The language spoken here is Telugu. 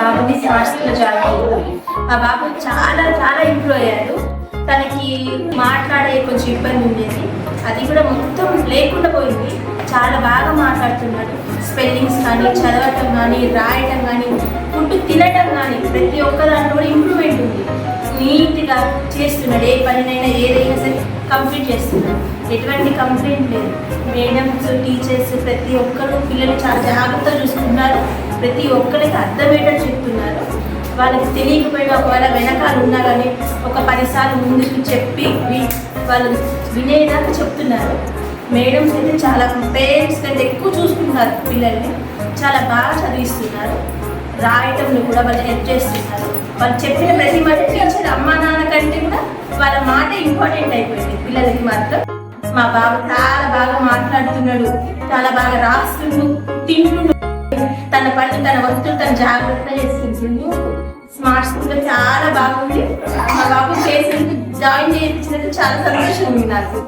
బాబుని స్మార్ట్ స్కూల్లో జాయిన్ అయ్యాను. మా బాబు చాలా చాలా ఇంప్రూవ్ అయ్యాడు. తనకి మాట్లాడే కొంచెం ఇబ్బంది ఉండేది, అది కూడా మొత్తం లేకుండా పోయింది. చాలా బాగా మాట్లాడుతున్నాడు. స్పెల్లింగ్స్ కానీ, చదవటం కానీ, రాయటం కానీ, ఫుడ్ తినటం కానీ ప్రతి ఒక్క దాంట్లో కూడా ఇంప్రూవ్మెంట్ ఉంది. నీట్గా చేస్తున్నాడు. ఏ పనినైనా ఏదైనా సరే కంప్లీట్ చేస్తున్నాడు. ఎటువంటి కంప్లైంట్ లేదు. మేడమ్స్, టీచర్స్ ప్రతి ఒక్కరు పిల్లలు చాలా జాగ్రత్తగా చూసుకున్నారు. ప్రతి ఒక్కరికి అర్థమయ్యేటట్టు చెప్తున్నారు. వాళ్ళకి తెలియకపోయినా ఒకవేళ వెనకాల ఉన్నా కానీ ఒక 10 సార్లు ముందుకు చెప్పి వాళ్ళు వినేదాకా చెప్తున్నారు. మేడమ్స్ అయితే చాలా పేరెంట్స్ కంటే ఎక్కువ చూసుకుంటున్నారు పిల్లల్ని. చాలా బాగా చదివిస్తున్నారు. రాయటంలో కూడా వాళ్ళు హెల్ప్ చేస్తున్నారు. వాళ్ళు చెప్పిన ప్రతి మాట టీచర్ అమ్మా నాన్న కంటే కూడా వాళ్ళ మాట ఇంపార్టెంట్ అయిపోయింది పిల్లలకి మాత్రం. మా బాబు చాలా బాగా మాట్లాడుతున్నాడు, చాలా బాగా రాస్తుండు, తింటుండు, తన పనులు తన వస్తువులు తను జాగ్రత్తగా చేసుకుంటుండు. స్మార్ట్ స్కూల్లో చాలా బాగుంది. మా బాబు చేసినందుకు జాయిన్ చేయించినందుకు చాలా సంతోషంగా ఉంది నాకు.